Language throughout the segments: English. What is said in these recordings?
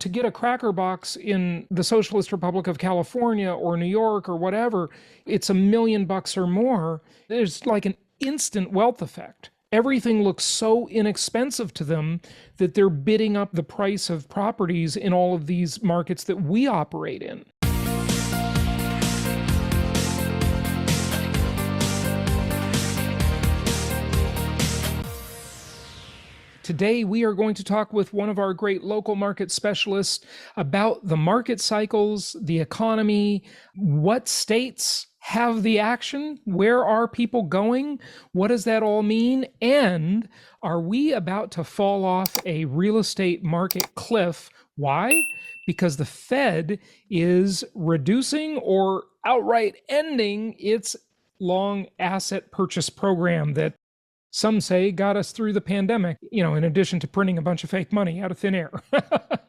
to get a cracker box in the Socialist Republic of California or New York or whatever, it's $1 million or more. There's like an instant wealth effect. Everything looks so inexpensive to them that they're bidding up the price of properties in all of these markets that we operate in. Today, we are going to talk with one of our great local market specialists about the market cycles, the economy, what states have the action, where are people going, what does that all mean, and are we about to fall off a real estate market cliff? Why? Because the Fed is reducing or outright ending its long asset purchase program that some say got us through the pandemic, in addition to printing a bunch of fake money out of thin air.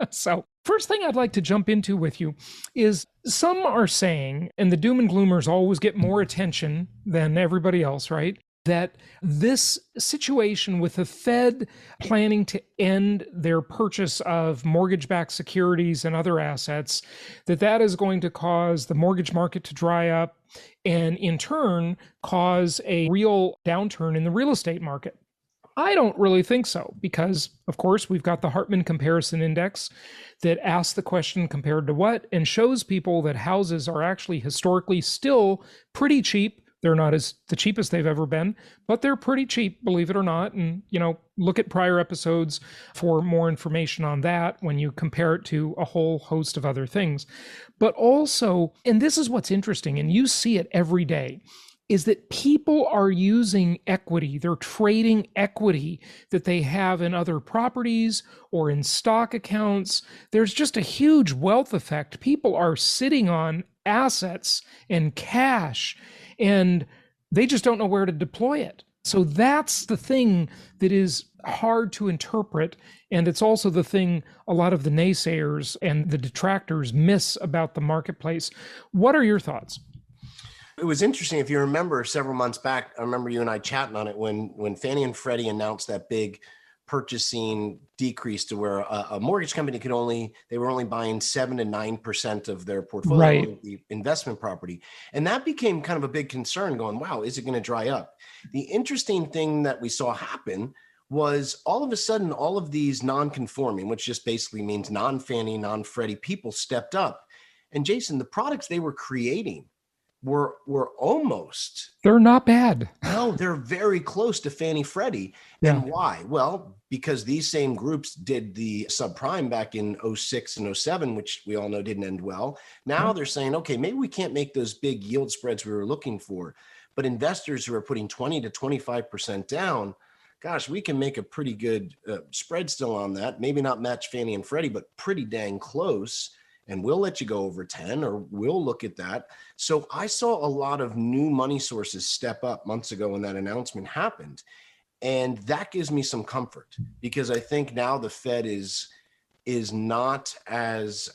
So first thing I'd like to jump into with you is some are saying, and the doom and gloomers always get more attention than everybody else, right? That this situation with the Fed planning to end their purchase of mortgage-backed securities and other assets, that is going to cause the mortgage market to dry up and in turn cause a real downturn in the real estate market. I don't really think so because, of course, we've got the Hartman comparison index that asks the question compared to what and shows people that houses are actually historically still pretty cheap. They're not as the cheapest they've ever been, but they're pretty cheap, believe it or not. And, look at prior episodes for more information on that when you compare it to a whole host of other things. But also, and this is what's interesting, and you see it every day, is that people are using equity. They're trading equity that they have in other properties or in stock accounts. There's just a huge wealth effect. People are sitting on assets and cash, and they just don't know where to deploy it. So that's the thing that is hard to interpret. And it's also the thing a lot of the naysayers and the detractors miss about the marketplace. What are your thoughts? It was interesting. If you remember several months back, I remember you and I chatting on it when Fannie and Freddie announced that big purchasing decrease to where a mortgage company they were only buying 7 to 9% of their portfolio, right, the investment property. And that became kind of a big concern going, wow, is it going to dry up? The interesting thing that we saw happen was all of a sudden, all of these non-conforming, which just basically means non-Fannie, non-Freddie people stepped up. And Jason, the products they were creating were almost... They're not bad. No, they're very close to Fannie Freddie. Yeah. And why? Well, because these same groups did the subprime back in 06 and 07, which we all know didn't end well. Now they're saying, okay, maybe we can't make those big yield spreads we were looking for, but investors who are putting 20 to 25% down, gosh, we can make a pretty good spread still on that. Maybe not match Fannie and Freddie, but pretty dang close. And we'll let you go over 10, or we'll look at that. So I saw a lot of new money sources step up months ago when that announcement happened. And that gives me some comfort because I think now the Fed is not as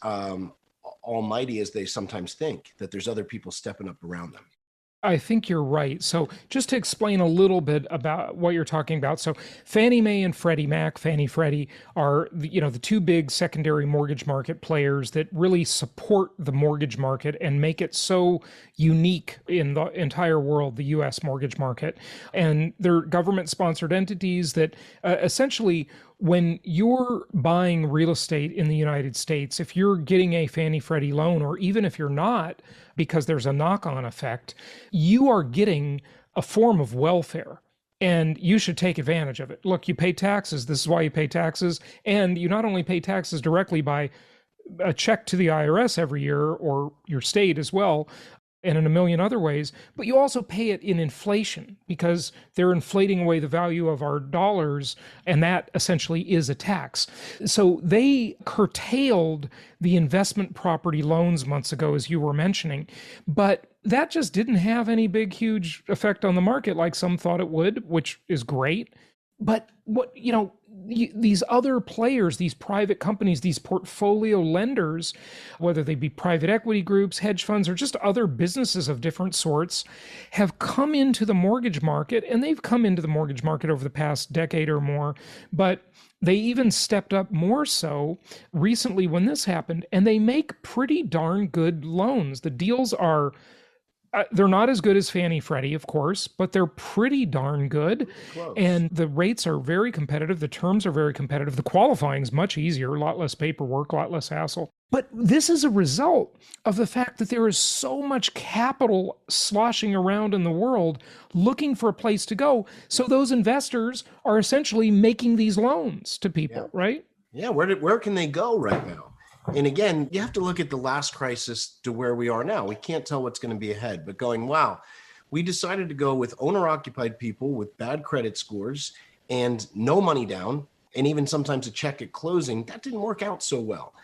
almighty as they sometimes think, that there's other people stepping up around them. I think you're right. So just to explain a little bit about what you're talking about. So Fannie Mae and Freddie Mac, Fannie Freddie are the two big secondary mortgage market players that really support the mortgage market and make it so unique in the entire world, the US mortgage market. And they're government sponsored entities that essentially, when you're buying real estate in the United States, if you're getting a Fannie Freddie loan, or even if you're not, because there's a knock-on effect, you are getting a form of welfare, and you should take advantage of it. Look, you pay taxes. This is why you pay taxes. And you not only pay taxes directly by a check to the IRS every year, or your state as well, and in a million other ways, but you also pay it in inflation because they're inflating away the value of our dollars, and that essentially is a tax. So they curtailed the investment property loans months ago, as you were mentioning, but that just didn't have any big, huge effect on the market like some thought it would, which is great. But these other players, these private companies, these portfolio lenders, whether they be private equity groups, hedge funds, or just other businesses of different sorts, have come into the mortgage market, and they've come into the mortgage market over the past decade or more, but they even stepped up more so recently when this happened, and they make pretty darn good loans. The deals are they're not as good as Fannie Freddie, of course, but they're pretty darn good. Close. And the rates are very competitive. The terms are very competitive. The qualifying is much easier, a lot less paperwork, a lot less hassle. But this is a result of the fact that there is so much capital sloshing around in the world looking for a place to go. So those investors are essentially making these loans to people, right? Yeah, where can they go right now? And again, you have to look at the last crisis to where we are now. We can't tell what's going to be ahead, but going, wow, we decided to go with owner-occupied people with bad credit scores and no money down, and even sometimes a check at closing. That didn't work out so well.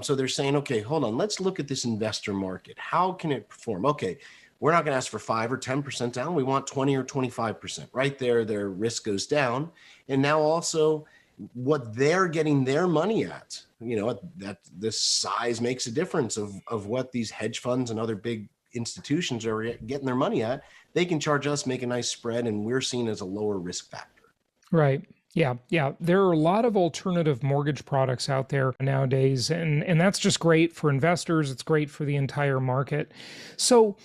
So they're saying, okay, hold on, let's look at this investor market. How can it perform? Okay, we're not going to ask for 5 or 10% down. We want 20 or 25%. Right there, their risk goes down. And now also what they're getting their money at, that this size makes a difference of what these hedge funds and other big institutions are getting their money at. They can charge us, make a nice spread, and we're seen as a lower risk factor. Right. Yeah. Yeah. There are a lot of alternative mortgage products out there nowadays, and that's just great for investors. It's great for the entire market. So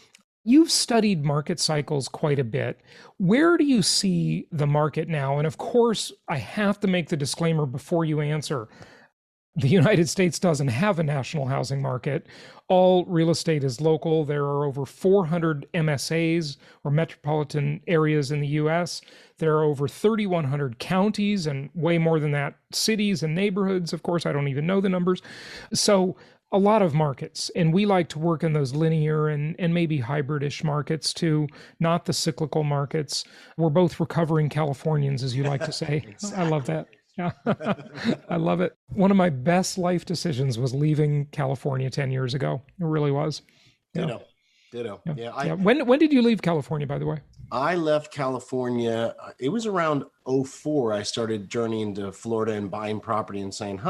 you've studied market cycles quite a bit. Where do you see the market now? And of course, I have to make the disclaimer before you answer. The United States doesn't have a national housing market. All real estate is local. There are over 400 MSAs or metropolitan areas in the US. There are over 3,100 counties and way more than that, cities and neighborhoods. Of course, I don't even know the numbers. So a lot of markets, and we like to work in those linear and maybe hybridish markets too, not the cyclical markets. We're both recovering Californians, as you like to say. Exactly. I love that. Yeah, I love it. One of my best life decisions was leaving California 10 years ago. It really was. Yeah. Ditto. Yeah. Yeah. When did you leave California, by the way? I left California. It was around '04. I started journeying to Florida and buying property and saying,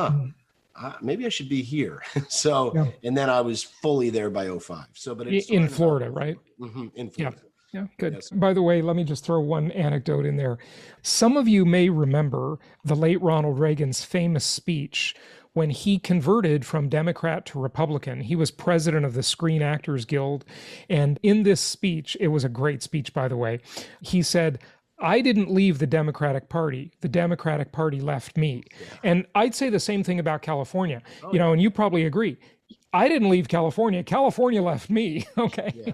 maybe I should be here. And then I was fully there by '05. So, but it's in Florida, right? Mm-hmm, in Florida. Yeah. Yeah, good. Yes. By the way, let me just throw one anecdote in there. Some of you may remember the late Ronald Reagan's famous speech when he converted from Democrat to Republican. He was president of the Screen Actors Guild. And in this speech, it was a great speech, by the way, he said, I didn't leave the Democratic Party. The Democratic Party left me. Yeah. And I'd say the same thing about California, and you probably agree. I didn't leave California. California left me. Okay. Yeah.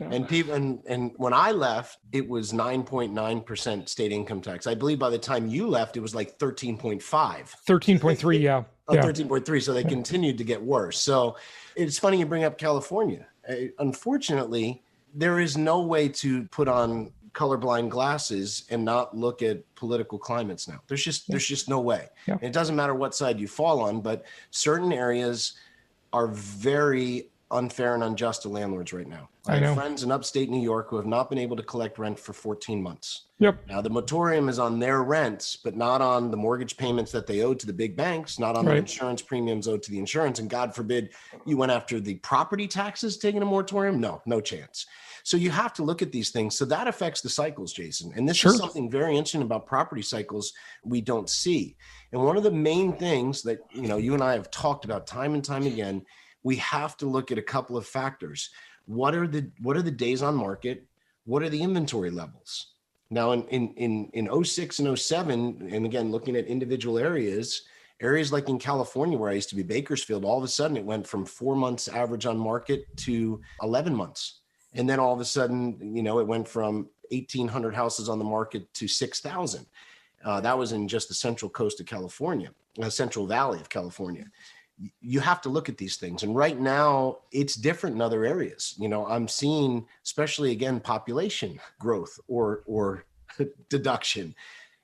And people, and when I left, it was 9.9% state income tax. I believe by the time you left, it was like 13.5. 13.3, yeah. 13.3. So they continued to get worse. So it's funny you bring up California. Unfortunately, there is no way to put on colorblind glasses and not look at political climates now. There's just no way. Yeah. And it doesn't matter what side you fall on, but certain areas are very unfair and unjust to landlords right now. I have friends in upstate New York who have not been able to collect rent for 14 months. Yep. Now the moratorium is on their rents, but not on the mortgage payments that they owe to the big banks, not on the insurance premiums owed to the insurance. And God forbid you went after the property taxes taking a moratorium. No chance. So you have to look at these things. So that affects the cycles, Jason. And this is something very interesting about property cycles we don't see. And one of the main things that, you and I have talked about time and time again, we have to look at a couple of factors. What are the days on market? What are the inventory levels? Now in '06 and '07, and again, looking at individual areas like in California, where I used to be Bakersfield, all of a sudden it went from 4 months average on market to 11 months. And then all of a sudden, it went from 1,800 houses on the market to 6,000. That was in just the central coast of California, the Central Valley of California. You have to look at these things. And right now it's different in other areas. I'm seeing, especially again, population growth or deduction.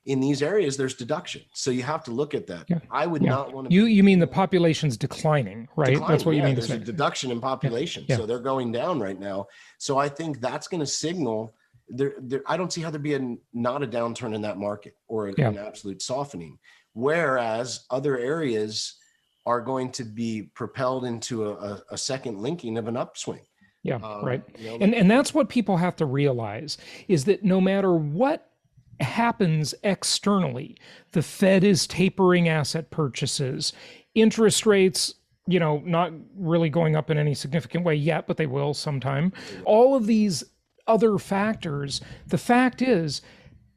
In these areas, there's deduction. So you have to look at that. Yeah. I would not want to. You mean the population's declining, right? That's what you mean to say. There's a deduction in population. Yeah. So they're going down right now. So I think that's going to signal I don't see how there be not a downturn in that market or an absolute softening. whereas other areas are going to be propelled into a second linking of an upswing. Yeah, right. And that's what people have to realize, is that no matter what happens externally, the Fed is tapering asset purchases, interest rates, not really going up in any significant way yet, but they will sometime. All of these other factors, the fact is,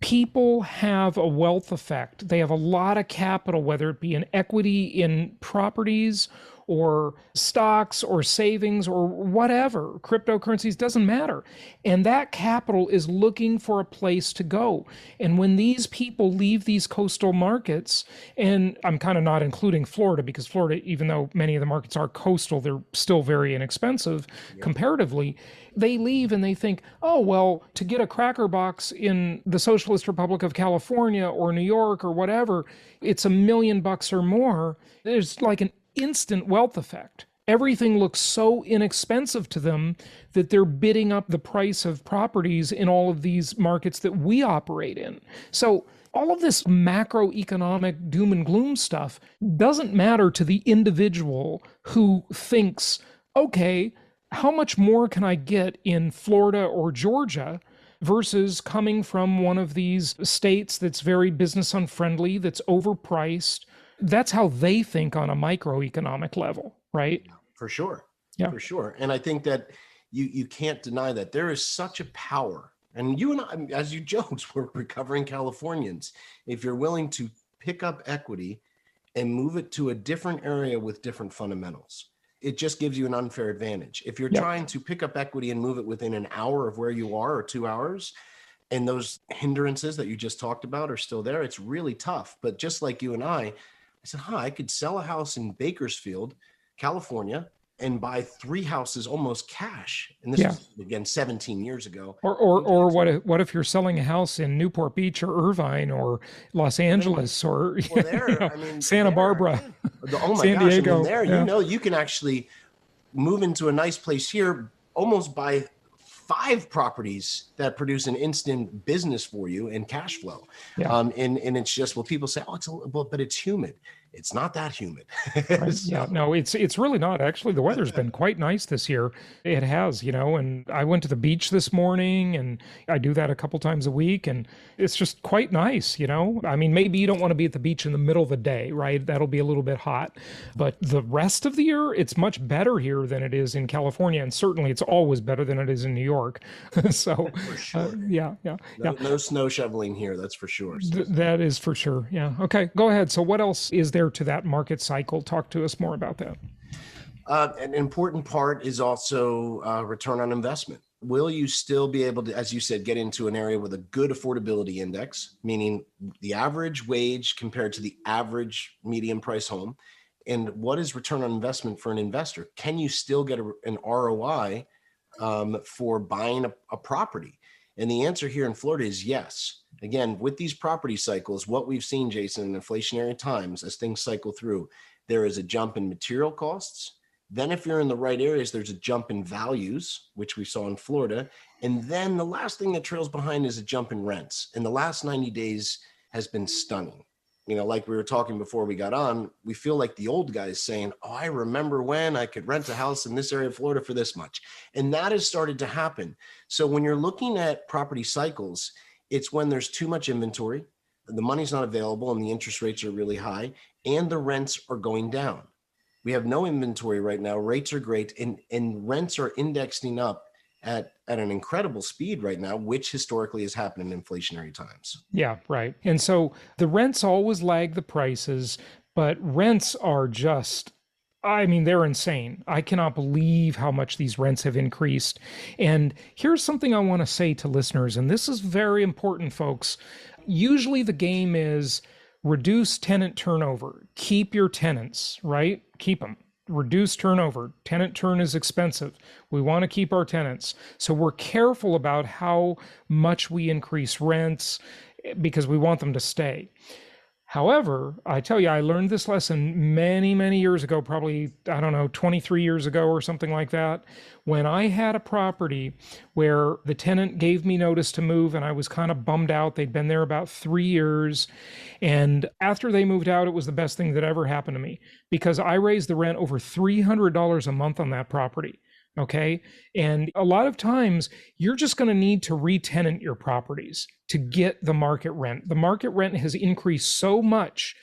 people have a wealth effect. They have a lot of capital, whether it be in equity in properties or stocks or savings or whatever, cryptocurrencies, doesn't matter. And that capital is looking for a place to go. And when these people leave these coastal markets, and I'm kind of not including Florida, because Florida, even though many of the markets are coastal, they're still very inexpensive comparatively. They leave and they think, oh, well, to get a cracker box in the Socialist Republic of California or New York or whatever, it's $1 million or more. There's like an instant wealth effect. Everything looks so inexpensive to them that they're bidding up the price of properties in all of these markets that we operate in. So all of this macroeconomic doom and gloom stuff doesn't matter to the individual who thinks, okay, how much more can I get in Florida or Georgia versus coming from one of these states that's very business unfriendly, that's overpriced? That's how they think on a microeconomic level, right? For sure. Yeah. For sure. And I think that you can't deny that there is such a power. And you and I, as you joked, we're recovering Californians. If you're willing to pick up equity and move it to a different area with different fundamentals, it just gives you an unfair advantage. If you're trying to pick up equity and move it within an hour of where you are or 2 hours, and those hindrances that you just talked about are still there, it's really tough. But just like you and I said, I could sell a house in Bakersfield, California, and buy 3 houses almost cash. And this was, again, 17 years ago. Or what if you're selling a house in Newport Beach or Irvine or Los Angeles or Santa Barbara, San Diego. You can actually move into a nice place here, almost buy 5 properties that produce an instant business for you and cash flow. And it's just, well, people say, but it's humid. It's not that humid. Right. Yeah, no, it's really not. Actually, the weather's been quite nice this year. It has, and I went to the beach this morning, and I do that a couple times a week, and it's just quite nice, I mean, maybe you don't want to be at the beach in the middle of the day, right? That'll be a little bit hot. But the rest of the year, it's much better here than it is in California, and certainly it's always better than it is in New York. So, for sure. No snow shoveling here, that's for sure. That is for sure. Yeah. Okay, go ahead. So what else is there to that market cycle? Talk to us more about that. An important part is also return on investment. Will you still be able to, as you said, get into an area with a good affordability index, meaning the average wage compared to the average median price home? And what is return on investment for an investor? Can you still get an ROI for buying a property? And the answer here in Florida is yes. Again, with these property cycles, what we've seen, Jason, in inflationary times, as things cycle through, there is a jump in material costs. Then if you're in the right areas, there's a jump in values, which we saw in Florida. And then the last thing that trails behind is a jump in rents. And the last 90 days has been stunning. Like we were talking before we got on, we feel like the old guys saying, I remember when I could rent a house in this area of Florida for this much. And that has started to happen. So when you're looking at property cycles, it's when there's too much inventory, the money's not available, and the interest rates are really high, and the rents are going down. We have no inventory right now. Rates are great, and rents are indexing up at an incredible speed right now, which historically has happened in inflationary times. Yeah, right. And so the rents always lag the prices, but rents are just, they're insane. I cannot believe how much these rents have increased. And here's something I want to say to listeners, and this is very important, folks. Usually the game is reduce tenant turnover. Keep your tenants, right? Keep them. Reduce turnover. Tenant turn is expensive. We want to keep our tenants. So we're careful about how much we increase rents because we want them to stay. However, I tell you, I learned this lesson many, many years ago, probably, I don't know, 23 years ago or something like that, when I had a property where the tenant gave me notice to move and I was kind of bummed out. They'd been there about 3 years. And after they moved out, it was the best thing that ever happened to me because I raised the rent over $300 a month on that property. Okay. And a lot of times you're just going to need to re-tenant your properties to get the market rent. The market rent has increased so much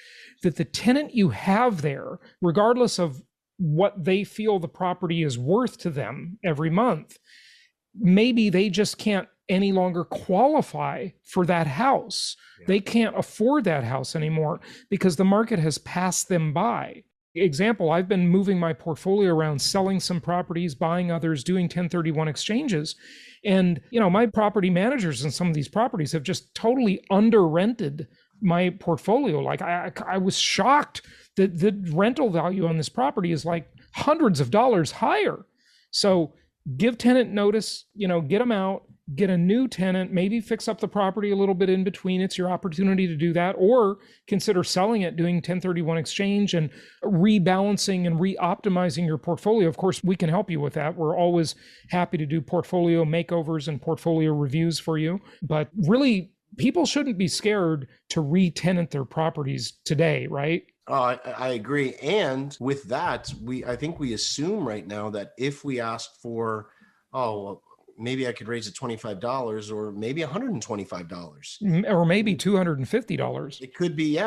that the tenant you have there, regardless of what they feel the property is worth to them every month, maybe they just can't any longer qualify for that house. Yeah. They can't afford that house anymore because the market has passed them by. Example, I've been moving my portfolio around, selling some properties, buying others, doing 1031 exchanges. And, my property managers in some of these properties have just totally under rented my portfolio. Like I was shocked that the rental value on this property is like hundreds of dollars higher. So give tenant notice, get them out, get a new tenant, maybe fix up the property a little bit in between. It's your opportunity to do that, or consider selling it, doing 1031 exchange and rebalancing and re-optimizing your portfolio. Of course, we can help you with that. We're always happy to do portfolio makeovers and portfolio reviews for you. But really, people shouldn't be scared to re-tenant their properties today, right? I agree. And with that, I think we assume right now that if we ask for, maybe I could raise it $25 or maybe $125. Or maybe $250. It could be,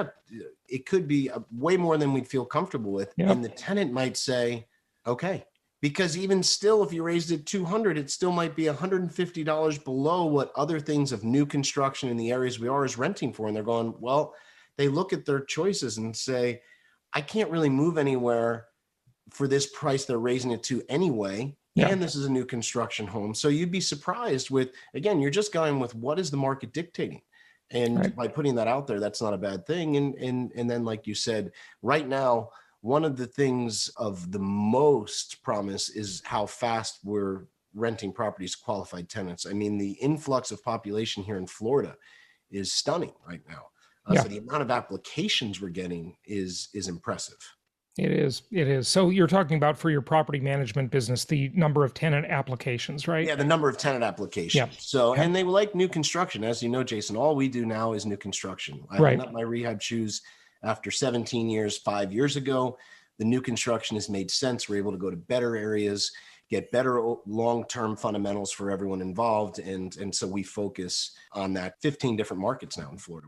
it could be way more than we'd feel comfortable with. Yep. And the tenant might say, okay, because even still, if you raised it $200, it still might be $150 below what other things of new construction in the areas we are is renting for. And they're going, well, they look at their choices and say, I can't really move anywhere for this price they're raising it to anyway. Yeah. And this is a new construction home. So you'd be surprised with, again, you're just going with what is the market dictating? And right. By putting that out there, that's not a bad thing. And then, like you said, right now, one of the things of the most promise is how fast we're renting properties to qualified tenants. I mean, the influx of population here in Florida is stunning right now. So the amount of applications we're getting is impressive. It is. So you're talking about for your property management business, the number of tenant applications, right? Yeah, the number of tenant applications. Yeah. So, and they like new construction. As you know, Jason, all we do now is new construction. I hung up my rehab shoes after 17 years, 5 years ago. The new construction has made sense. We're able to go to better areas, get better long-term fundamentals for everyone involved. And so we focus on that 15 different markets now in Florida.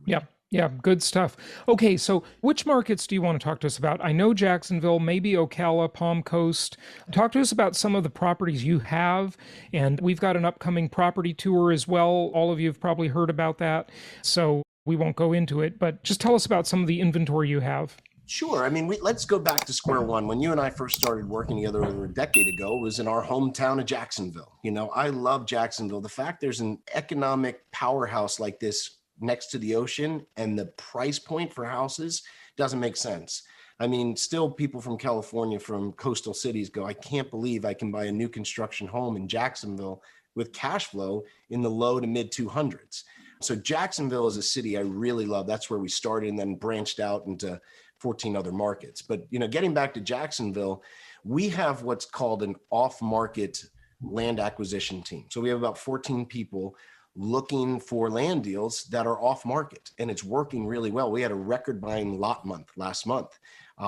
Yeah, good stuff. Okay, so which markets do you want to talk to us about? I know Jacksonville, maybe Ocala, Palm Coast. Talk to us about some of the properties you have. And we've got an upcoming property tour as well. All of you have probably heard about that. So we won't go into it, but just tell us about some of the inventory you have. Sure. I mean, let's go back to square one. When you and I first started working together over a decade ago, it was in our hometown of Jacksonville. I love Jacksonville. The fact there's an economic powerhouse like this next to the ocean and the price point for houses doesn't make sense. I mean, still people from California, from coastal cities go, I can't believe I can buy a new construction home in Jacksonville with cash flow in the low to mid 200s. So Jacksonville is a city I really love. That's where we started and then branched out into 14 other markets. But, getting back to Jacksonville, we have what's called an off-market land acquisition team. So we have about 14 people looking for land deals that are off market, and it's working really well. We had a record buying lot month last month,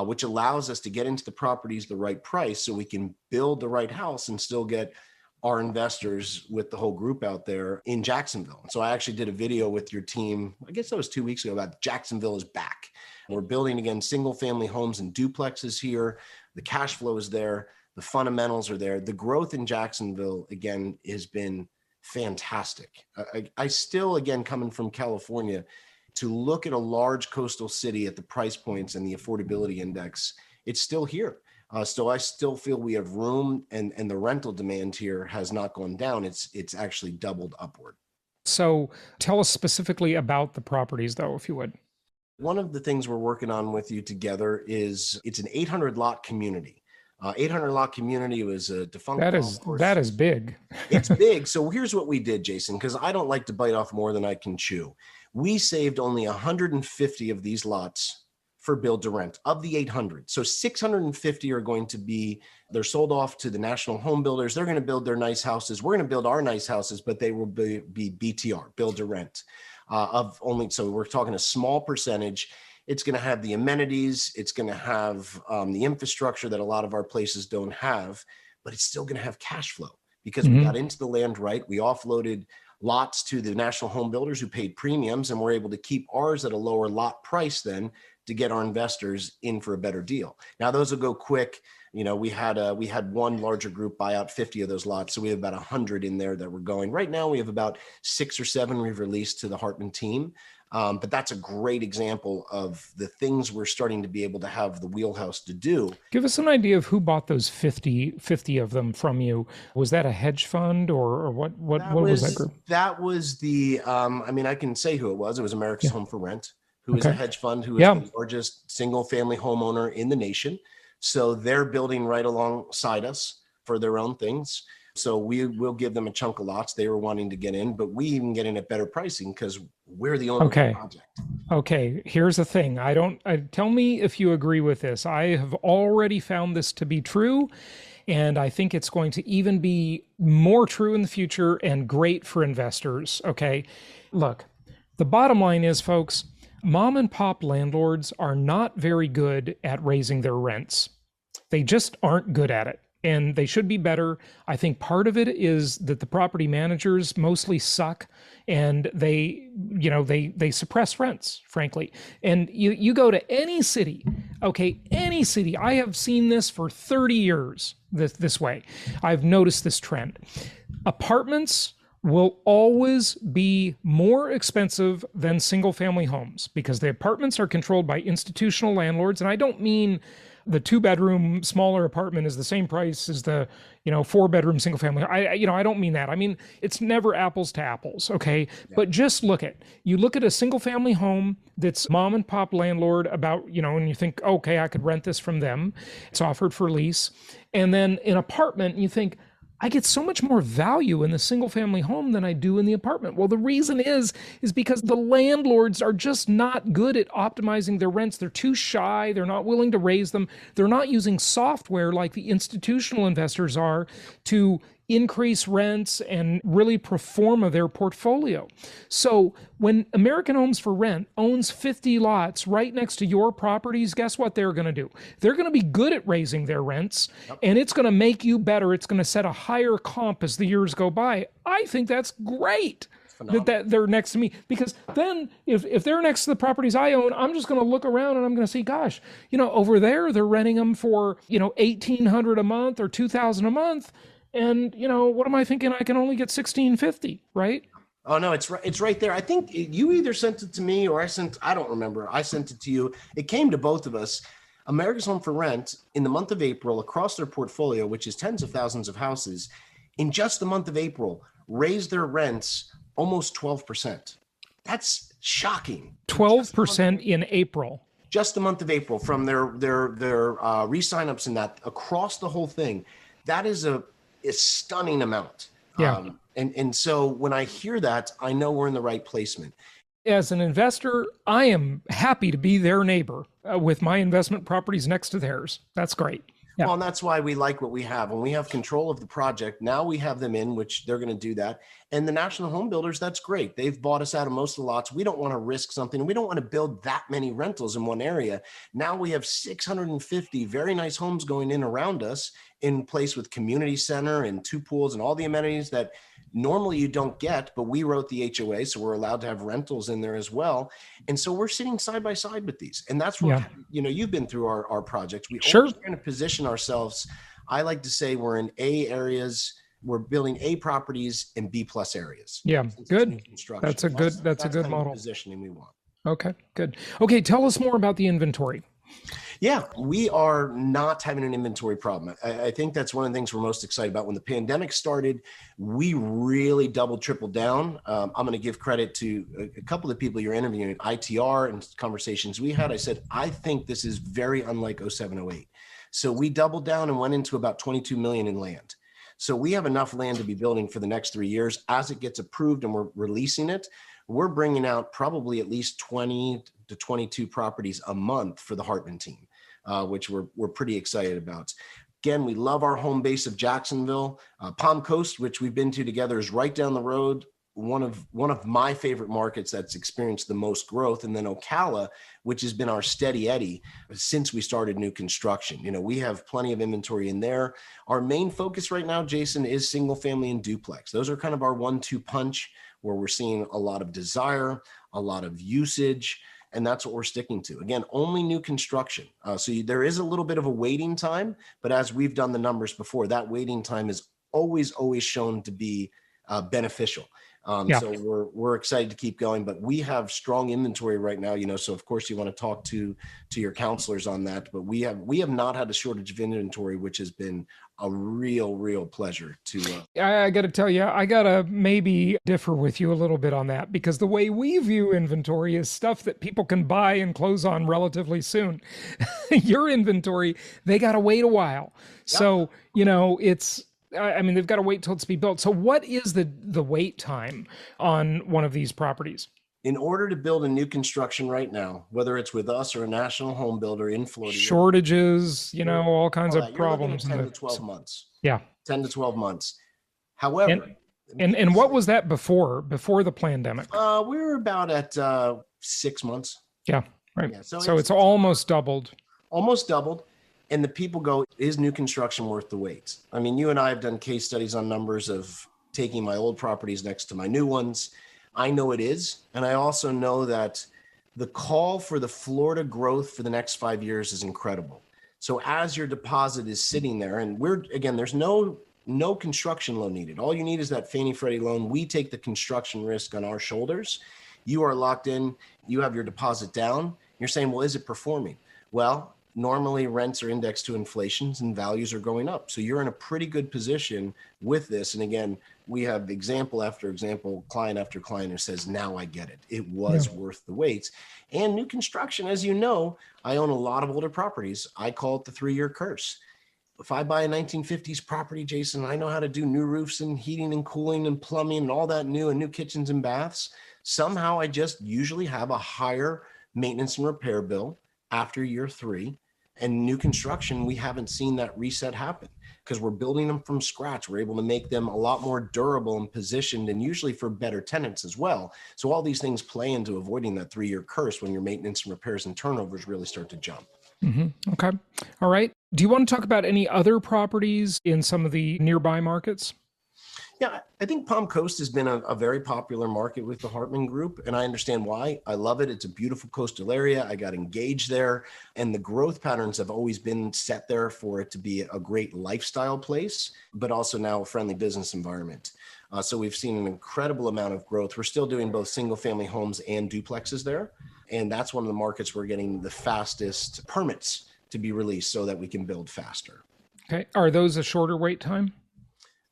which allows us to get into the properties the right price so we can build the right house and still get our investors with the whole group out there in Jacksonville. So I actually did a video with your team, I guess that was 2 weeks ago, about Jacksonville is back. We're building again single family homes and duplexes here. The cash flow is there. The fundamentals are there. The growth in Jacksonville, again, has been fantastic. I still, again, coming from California, to look at a large coastal city at the price points and the affordability index, it's still here. So I still feel we have room, and the rental demand here has not gone down. It's actually doubled upward. So tell us specifically about the properties, though, if you would. One of the things we're working on with you together is it's an 800 lot community. 800 lot community. It was a defunct That golf is course. that is big. It's big. So here's what we did, Jason, because I don't like to bite off more than I can chew. We saved only 150 of these lots for build to rent of the 800. So 650 are going to be, they're sold off to the national home builders. They're going to build their nice houses. We're going to build our nice houses, but they will be BTR, build to rent, of only, so we're talking a small percentage. It's going to have the amenities. It's going to have the infrastructure that a lot of our places don't have, but it's still going to have cash flow because we got into the land right. We offloaded lots to the national home builders who paid premiums, and we're able to keep ours at a lower lot price then to get our investors in for a better deal. Now those will go quick. You know, we had one larger group buy out 50 of those lots. So we have about 100 in there that we're going. Right now we have about 6 or 7 we've released to the Hartman team. But that's a great example of the things we're starting to be able to have the wheelhouse to do. Give us an idea of who bought those 50 of them from you. Was that a hedge fund or what was that group? That was the, I mean, I can say who it was. It was America's Home for Rent, who is a hedge fund, who is the largest single family homeowner in the nation. So they're building right alongside us for their own things. So we will give them a chunk of lots. They were wanting to get in, but we even get in at better pricing because we're the owner of the project. Okay. Here's the thing. Tell me if you agree with this. I have already found this to be true, and I think it's going to even be more true in the future and great for investors. Okay. Look, the bottom line is, folks, mom and pop landlords are not very good at raising their rents. They just aren't good at it. And they should be better. I think part of it is that the property managers mostly suck, and they suppress rents, frankly. And you go to any city, okay, any city. I have seen this for 30 years this way. I've noticed this trend. Apartments will always be more expensive than single family homes because the apartments are controlled by institutional landlords. And I don't mean the 2-bedroom smaller apartment is the same price as the 4-bedroom single family. I don't mean that. I mean, it's never apples to apples. Okay. Yeah. But just look at a single family home that's mom and pop landlord and you think, okay, I could rent this from them. It's offered for lease. And then an apartment, you think, I get so much more value in the single family home than I do in the apartment. Well, the reason is because the landlords are just not good at optimizing their rents. They're too shy. They're not willing to raise them. They're not using software like the institutional investors are to increase rents and really perform their portfolio. So when American Homes for Rent owns 50 lots right next to your properties, guess what they're going to do? They're going to be good at raising their rents, and it's going to make you better. It's going to set a higher comp as the years go by. I think that's great that they're next to me, because then if they're next to the properties I own, I'm just going to look around and I'm going to see, gosh, over there, they're renting them for, $1,800 a month or $2,000 a month. And, what am I thinking? I can only get $1,650, right? Oh, no, it's right there. I think you either sent it to me or I don't remember. I sent it to you. It came to both of us. America's Home for Rent in the month of April across their portfolio, which is tens of thousands of houses, in just the month of April, raised their rents almost 12%. That's shocking. 12% in April. Just the month of April from their re-signups and that across the whole thing. That is a stunning amount. Yeah. And so when I hear that, I know we're in the right placement. As an investor, I am happy to be their neighbor with my investment properties next to theirs. That's great. Yeah. Well, and that's why we like what we have. When we have control of the project, now we have them in, which they're going to do that. And the national home builders, that's great. They've bought us out of most of the lots. We don't want to risk something. We don't want to build that many rentals in one area. Now we have 650 very nice homes going in around us, in place with community center and 2 pools and all the amenities that normally you don't get, but we wrote the HOA, so we're allowed to have rentals in there as well. And so we're sitting side by side with these. And that's where, you've been through our projects. We always trying to position ourselves. I like to say we're in A areas, we're building A properties and B plus areas. Yeah, good. That's a good model. Positioning we want. Okay, good. Okay, tell us more about the inventory. Yeah, we are not having an inventory problem. I think that's one of the things we're most excited about. When the pandemic started, we really tripled down. I'm going to give credit to a couple of people you're interviewing at ITR and conversations we had. I said, I think this is very unlike 07, 08. So we doubled down and went into about 22 million in land. So we have enough land to be building for the next 3 years. As it gets approved and we're releasing it, we're bringing out probably at least 20 to 22 properties a month for the Hartman team, which we're pretty excited about. Again, we love our home base of Jacksonville. Palm Coast, which we've been to together, is right down the road. One of my favorite markets that's experienced the most growth. And then Ocala, which has been our steady Eddie since we started new construction. We have plenty of inventory in there. Our main focus right now, Jason, is single family and duplex. Those are kind of our 1-2 punch, where we're seeing a lot of desire, a lot of usage, and that's what we're sticking to. Again, only new construction. So there is a little bit of a waiting time, but as we've done the numbers before, that waiting time is always shown to be beneficial. So we're excited to keep going, but we have strong inventory right now, so of course you want to talk to your counselors on that, but we have not had a shortage of inventory, which has been a real pleasure to. I got to tell you, I got to maybe differ with you a little bit on that, because the way we view inventory is stuff that people can buy and close on relatively soon. Your inventory, they got to wait a while. Yep. So, they've got to wait till it's be built. So what is the wait time on one of these properties? In order to build a new construction right now, whether it's with us or a national home builder in Florida, shortages, all kinds of problems. 10 to 12 months. Yeah. 10 to 12 months. However. And what was that before the pandemic? We were about at 6 months. Yeah. Right. Yeah, so it's almost doubled. Almost doubled. And the people go, is new construction worth the wait? I mean, you and I have done case studies on numbers of taking my old properties next to my new ones. I know it is. And I also know that the call for the Florida growth for the next 5 years is incredible. So as your deposit is sitting there, and there's no construction loan needed. All you need is that Fannie Freddie loan. We take the construction risk on our shoulders. You are locked in. You have your deposit down. You're saying, well, is it performing? Well, normally rents are indexed to inflations and values are going up. So you're in a pretty good position with this. And again, we have example after example, client after client who says, now I get it. It was worth the wait. And new construction, as you know, I own a lot of older properties. I call it the 3-year curse. If I buy a 1950s property, Jason, I know how to do new roofs and heating and cooling and plumbing and all that new, and new kitchens and baths. Somehow I just usually have a higher maintenance and repair bill after year 3. And new construction, we haven't seen that reset happen because we're building them from scratch. We're able to make them a lot more durable and positioned, and usually for better tenants as well. So all these things play into avoiding that 3-year curse when your maintenance and repairs and turnovers really start to jump. Mm-hmm. Okay. All right. Do you want to talk about any other properties in some of the nearby markets? Yeah, I think Palm Coast has been a very popular market with the Hartman Group, and I understand why. I love it. It's a beautiful coastal area. I got engaged there, and the growth patterns have always been set there for it to be a great lifestyle place, but also now a friendly business environment. So we've seen an incredible amount of growth. We're still doing both single family homes and duplexes there, and that's one of the markets we're getting the fastest permits to be released so that we can build faster. Okay. Are those a shorter wait time?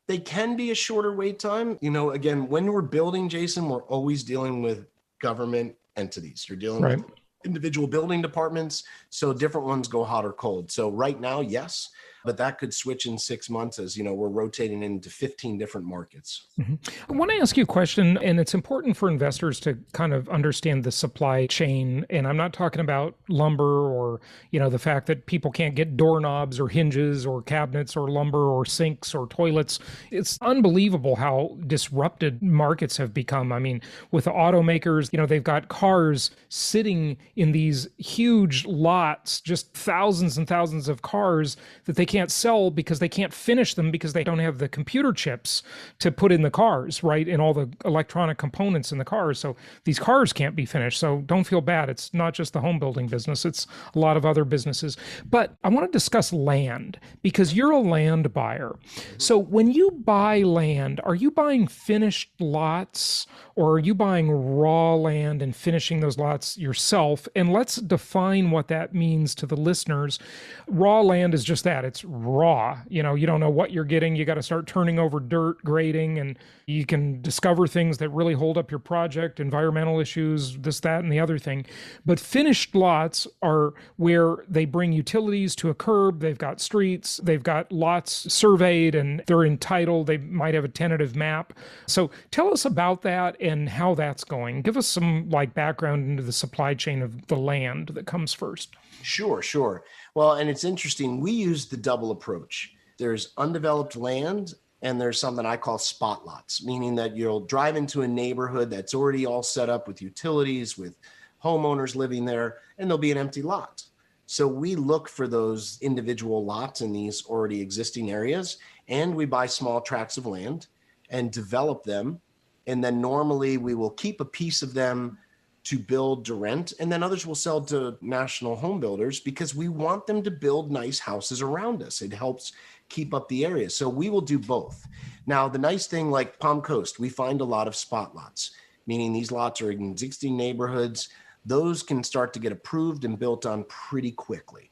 They can be a shorter wait time. Again, when we're building, Jason, we're always dealing with government entities. You're dealing with individual building departments. So different ones go hot or cold. So right now, yes, but that could switch in 6 months as, we're rotating into 15 different markets. Mm-hmm. I want to ask you a question, and it's important for investors to kind of understand the supply chain. And I'm not talking about lumber or, the fact that people can't get doorknobs or hinges or cabinets or lumber or sinks or toilets. It's unbelievable how disrupted markets have become. I mean, with the automakers, they've got cars sitting in these huge lots, just thousands and thousands of cars that they can't sell because they can't finish them because they don't have the computer chips to put in the cars, right? And all the electronic components in the cars. So these cars can't be finished. So don't feel bad. It's not just the home building business. It's a lot of other businesses. But I want to discuss land because you're a land buyer. So when you buy land, are you buying finished lots or are you buying raw land and finishing those lots yourself? And let's define what that means to the listeners. Raw land is just that. It's it's raw. You don't know what you're getting. You got to start turning over dirt, grading, and you can discover things that really hold up your project, environmental issues, this, that, and the other thing. But finished lots are where they bring utilities to a curb. They've got streets, they've got lots surveyed, and they're entitled. They might have a tentative map. So tell us about that and how that's going. Give us some background into the supply chain of the land that comes first. Sure. Well, and it's interesting. We use the double approach. There's undeveloped land and there's something I call spot lots, meaning that you'll drive into a neighborhood that's already all set up with utilities, with homeowners living there, and there'll be an empty lot. So we look for those individual lots in these already existing areas, and we buy small tracts of land and develop them. And then normally we will keep a piece of them to build to rent, and then others will sell to national home builders because we want them to build nice houses around us. It helps keep up the area. So we will do both. Now, the nice thing, like Palm Coast, we find a lot of spot lots, meaning these lots are in existing neighborhoods. Those can start to get approved and built on pretty quickly.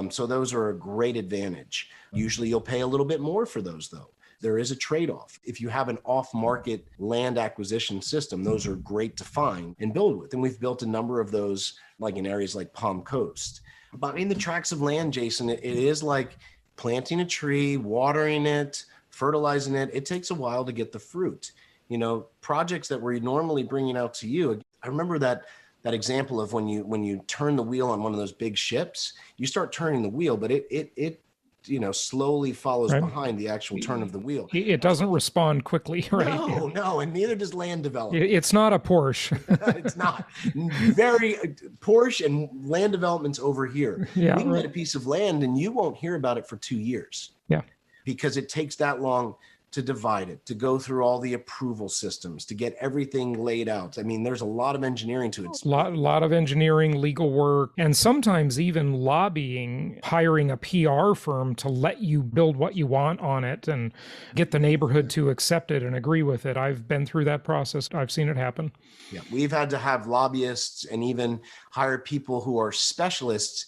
So those are a great advantage. Usually you'll pay a little bit more for those though. There is a trade-off. If you have an off-market land acquisition system, those are great to find and build with. And we've built a number of those like in areas like Palm Coast. But in the tracts of land, Jason, it is like planting a tree, watering it, fertilizing it. It takes a while to get the fruit. Projects that we're normally bringing out to you. I remember that example of when you turn the wheel on one of those big ships, you start turning the wheel, but it slowly follows behind the actual turn of the wheel. It doesn't respond quickly, right? No, and neither does land development. It's not a Porsche. It's not. Very Porsche and land development's over here. Yeah, we can get a piece of land and you won't hear about it for 2 years. Yeah. Because it takes that long to divide it, to go through all the approval systems, to get everything laid out. I mean, there's a lot of engineering to it. A lot of engineering, legal work, and sometimes even lobbying, hiring a PR firm to let you build what you want on it and get the neighborhood to accept it and agree with it. I've been through that process. I've seen it happen. Yeah, we've had to have lobbyists and even hire people who are specialists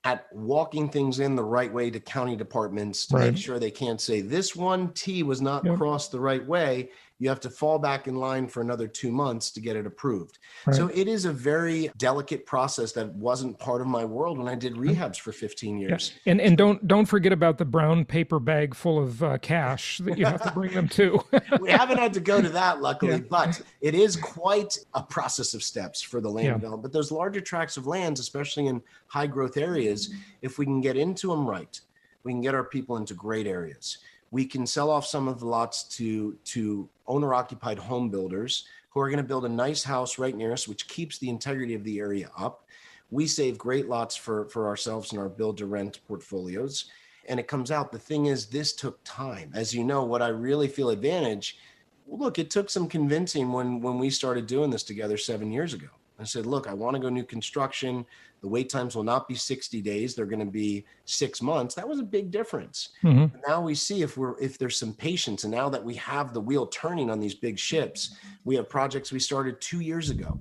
at walking things in the right way to county departments to make sure they can't say this one T was not crossed the right way. You have to fall back in line for another 2 months to get it approved. So it is a very delicate process that wasn't part of my world when I did rehabs for 15 years. Yeah. And don't forget about the brown paper bag full of cash that you have to bring them to. We haven't had to go to that, luckily, but it is quite a process of steps for the land development. But those larger tracts of lands, especially in high growth areas, if we can get into them right, we can get our people into great areas. We can sell off some of the lots to owner-occupied home builders who are going to build a nice house right near us, which keeps the integrity of the area up. We save great lots for ourselves in our build-to-rent portfolios. And it comes out. The thing is, this took time. As you know, what I really feel advantage, look, it took some convincing when we started doing this together 7 years ago. I said, look, I want to go new construction. The wait times will not be 60 days. They're going to be 6 months. That was a big difference. Mm-hmm. Now we see if there's some patience. And now that we have the wheel turning on these big ships, we have projects we started 2 years ago,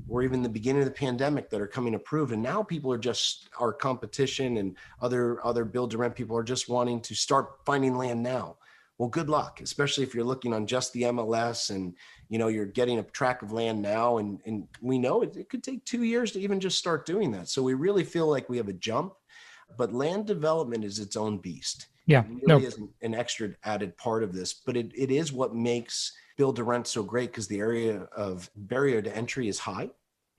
or even the beginning of the pandemic that are coming approved. And now people are just, our competition and other build to rent people are just wanting to start finding land now. Well, good luck, especially if you're looking on just the MLS and, you're getting a tract of land now. And we know it could take 2 years to even just start doing that. So we really feel like we have a jump, but land development is its own beast. Yeah. It really is an extra added part of this, but it is what makes build to rent so great because the area of barrier to entry is high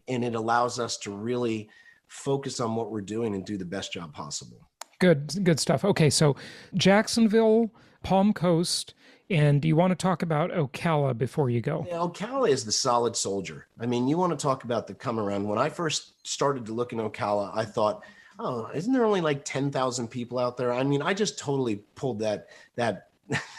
and it allows us to really focus on what we're doing and do the best job possible. Good stuff. Okay. So Jacksonville, Palm Coast, and do you want to talk about Ocala before you go? Yeah, Ocala is the solid soldier. I mean, you want to talk about the come around. When I first started to look in Ocala, I thought, oh, isn't there only like 10,000 people out there? I mean, I just totally pulled that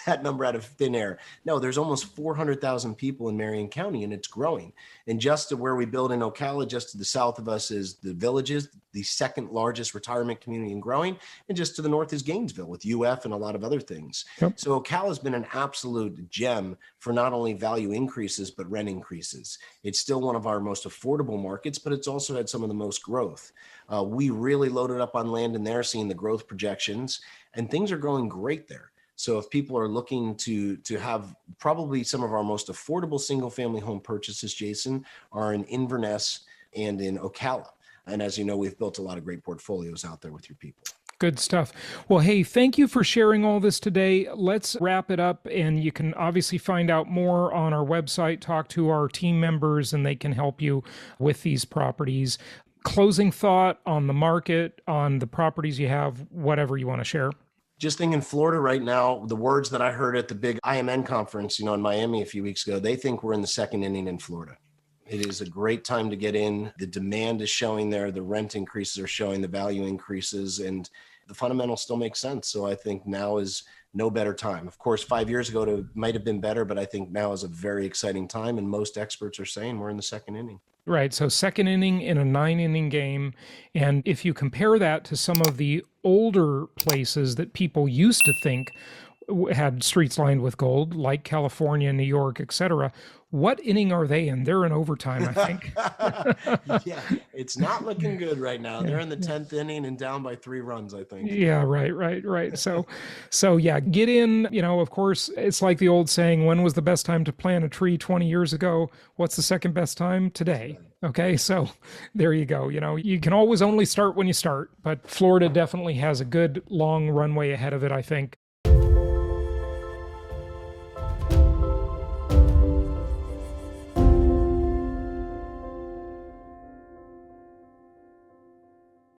that number out of thin air. No, there's almost 400,000 people in Marion County, and it's growing. And just to where we build in Ocala, just to the south of us is the Villages, the second largest retirement community and growing. And just to the north is Gainesville with UF and a lot of other things. Yep. So Ocala has been an absolute gem for not only value increases, but rent increases. It's still one of our most affordable markets, but it's also had some of the most growth. We really loaded up on land in there, seeing the growth projections, and things are going great there. So if people are looking to have probably some of our most affordable single family home purchases, Jason, are in Inverness and in Ocala. And as you know, we've built a lot of great portfolios out there with your people. Good stuff. Well, hey, thank you for sharing all this today. Let's wrap it up, and you can obviously find out more on our website, talk to our team members, and they can help you with these properties. Closing thought on the market, on the properties you have, whatever you want to share. Just thinking Florida right now, the words that I heard at the big IMN conference, in Miami a few weeks ago, they think we're in the second inning in Florida. It is a great time to get in. The demand is showing there. The rent increases are showing, the value increases, and the fundamentals still make sense. So I think now is no better time. Of course, 5 years ago, it might have been better, but I think now is a very exciting time. And most experts are saying we're in the second inning. Right. So second inning in a 9-inning game. And if you compare that to some of the older places that people used to think had streets lined with gold, like California, New York, et cetera, what inning are they in? They're in overtime, I think. Yeah, it's not looking good right now. They're in the 10th inning and down by 3 runs, I think. Yeah, right. So yeah, get in, of course, it's like the old saying, when was the best time to plant a tree 20 years ago? What's the second best time? Today. Okay, so there you go. You can always only start when you start, but Florida definitely has a good long runway ahead of it, I think.